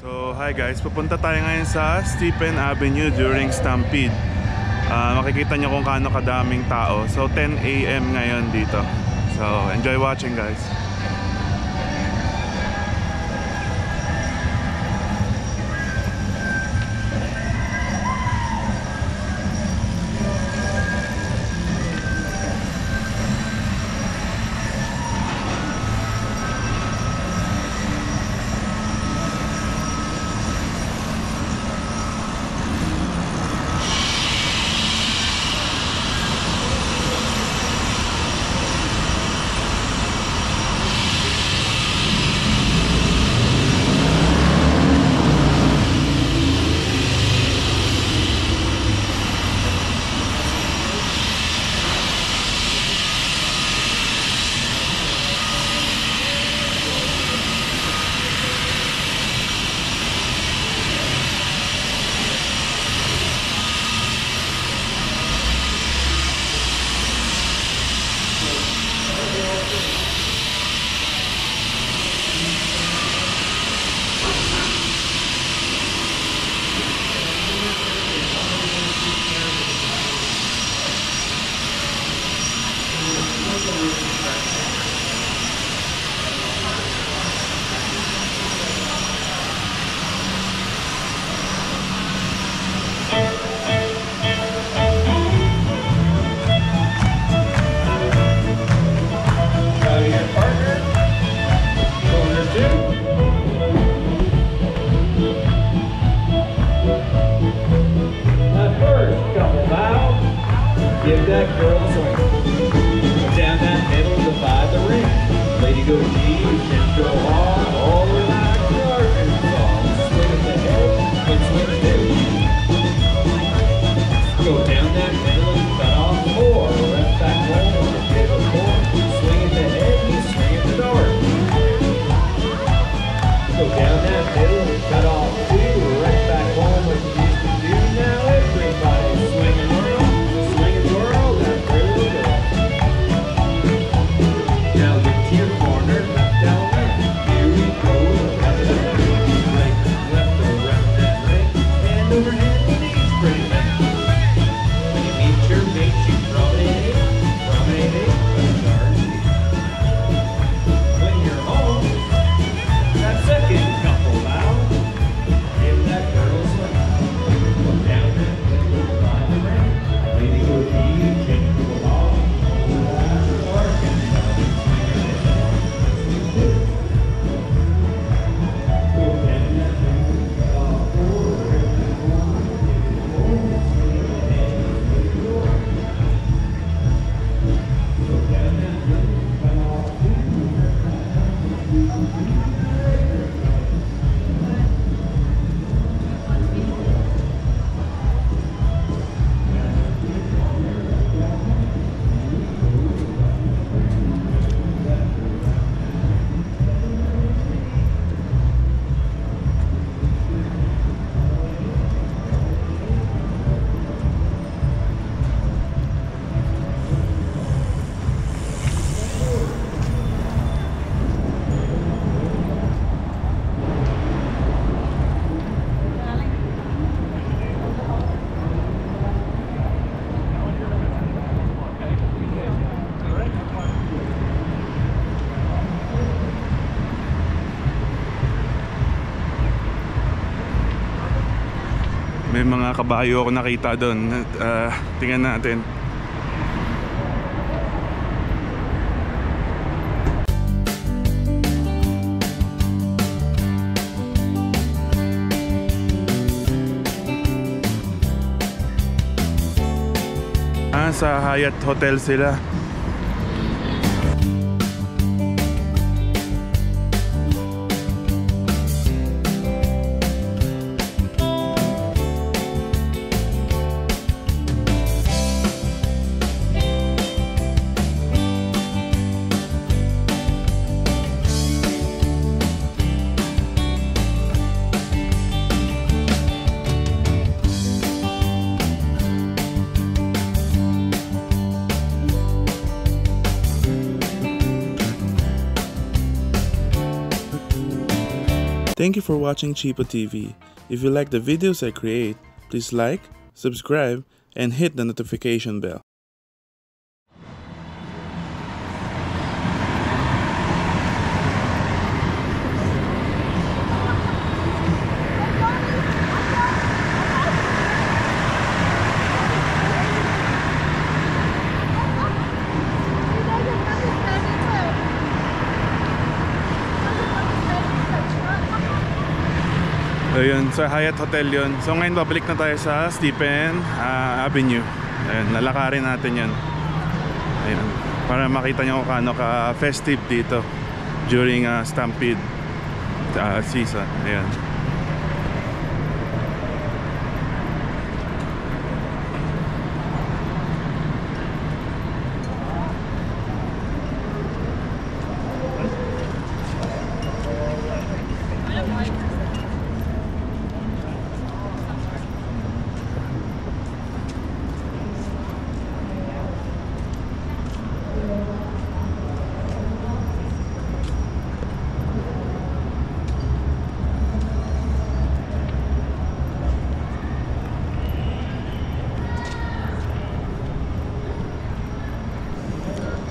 So hi guys, pupunta tayo ngayon sa Stephen Avenue during Stampede. Makikita nyo kung kaano kadaming tao. So 10 AM ngayon dito. So enjoy watching guys. Give that girl a swing. Down that middle, divide the ring. Lady go deep, and go hard, all the way back to Arkansas. Swing at the head, and swing at the go down that middle and cut off four. Left back home, and give a four. Swing at the head, and swing at the dart. Go down that middle and cut off two. Right back home, like you used to do. Now everybody swinging around. May mga kabayo ako nakita doon. Tingnan natin. Sa Hyatt Hotel sila. Thank you for watching Chipo TV. If you like the videos I create, please like, subscribe, and hit the notification bell. Ayun, sa Hyatt Hotel yun. So ngayon babalik na tayo sa Stephen Avenue. Ayun, lalakarin natin yun. Ayun, para makita nyo kung ano ka-festive dito during Stampede season. Ayun.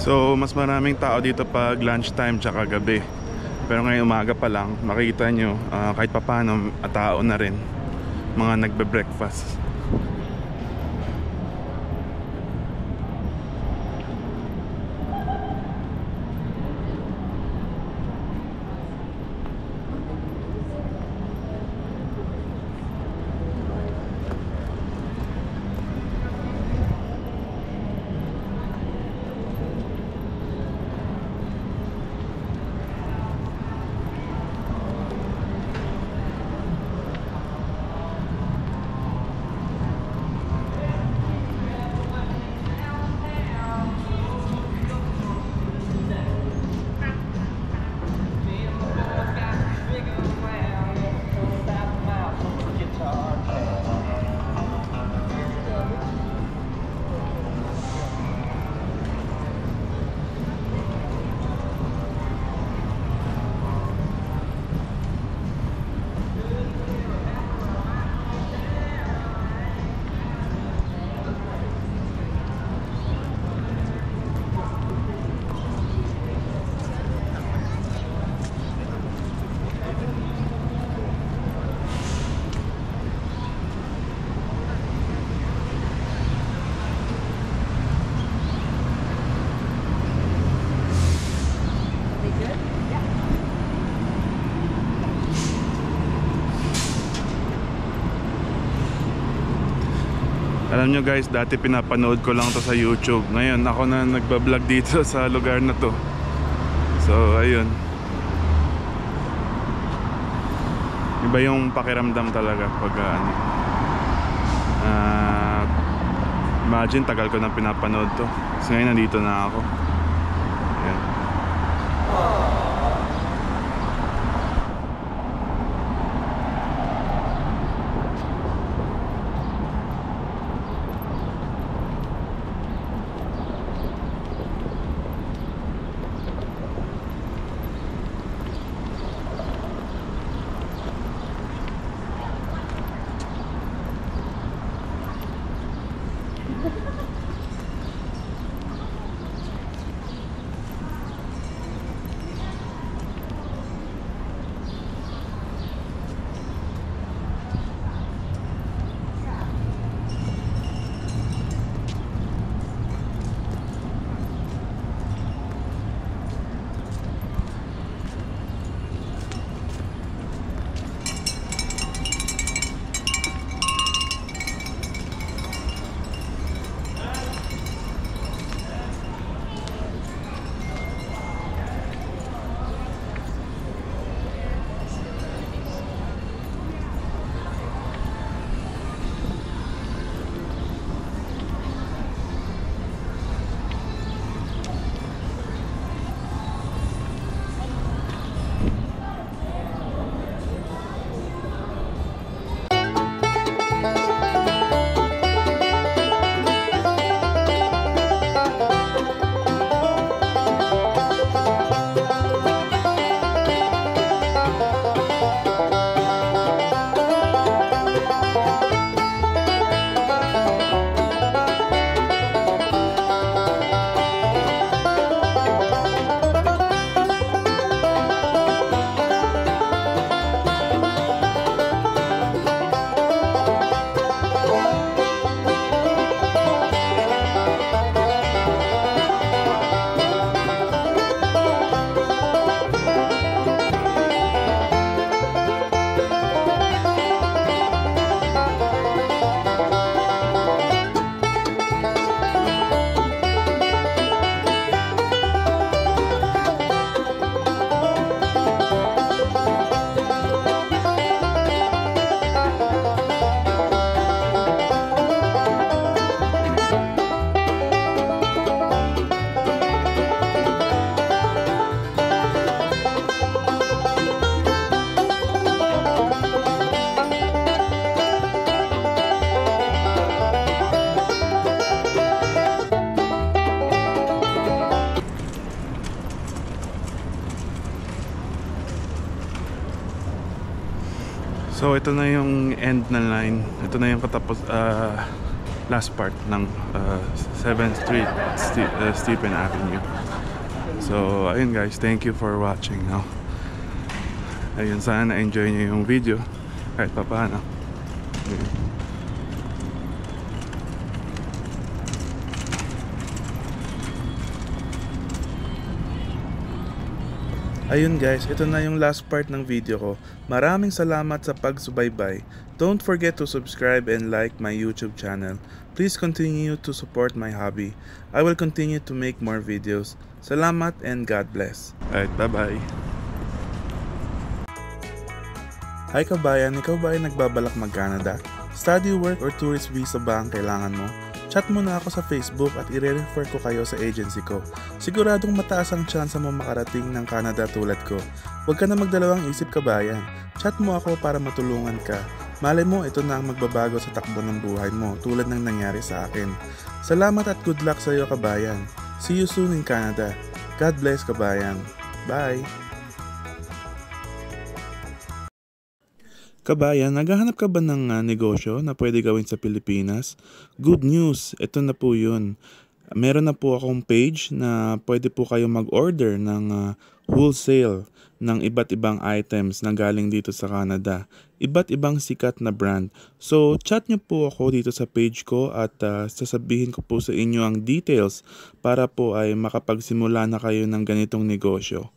So mas maraming tao dito pag lunchtime tsaka gabi. Pero ngayon umaga pa lang, makikita nyo kahit papano tao na rin, mga nagbe-breakfast. Alam nyo guys, dati pinapanood ko lang to sa YouTube. Ngayon ako na nagbablog dito sa lugar na to. So ayun, iba yung pakiramdam talaga pag imagine tagal ko na pinapanood to. So ngayon nandito na ako. Ayan. So ito na yung end na line. Ito na yung katapos last part ng 7th Street Stephen Avenue. So ayun guys, thank you for watching now. Ayun, sana na-enjoy nyo yung video kahit pa paano. Ayun guys, ito na yung last part ng video ko. Maraming salamat sa pagsubaybay. Don't forget to subscribe and like my YouTube channel. Please continue to support my hobby. I will continue to make more videos. Salamat and God bless. Alright, bye-bye. Hi kabayan, ikaw ba ay nagbabalak mag-Canada? Study, work, or tourist visa ba ang kailangan mo? Chat mo na ako sa Facebook at i-refer ko kayo sa agency ko. Siguradong mataas ang tsansa mo makarating ng Canada tulad ko. Huwag ka na magdalawang isip kabayan. Chat mo ako para matulungan ka. Malay mo ito na ang magbabago sa takbo ng buhay mo tulad ng nangyari sa akin. Salamat at good luck sa iyo kabayan. See you soon in Canada. God bless kabayan. Bye! Kabayan, naghahanap ka ba ng negosyo na pwede gawin sa Pilipinas? Good news, ito na po yun. Meron na po akong page na pwede po kayo mag-order ng wholesale ng iba't ibang items na galing dito sa Canada. Iba't ibang sikat na brand. So, chat nyo po ako dito sa page ko at sasabihin ko po sa inyo ang details para po ay makapagsimula na kayo ng ganitong negosyo.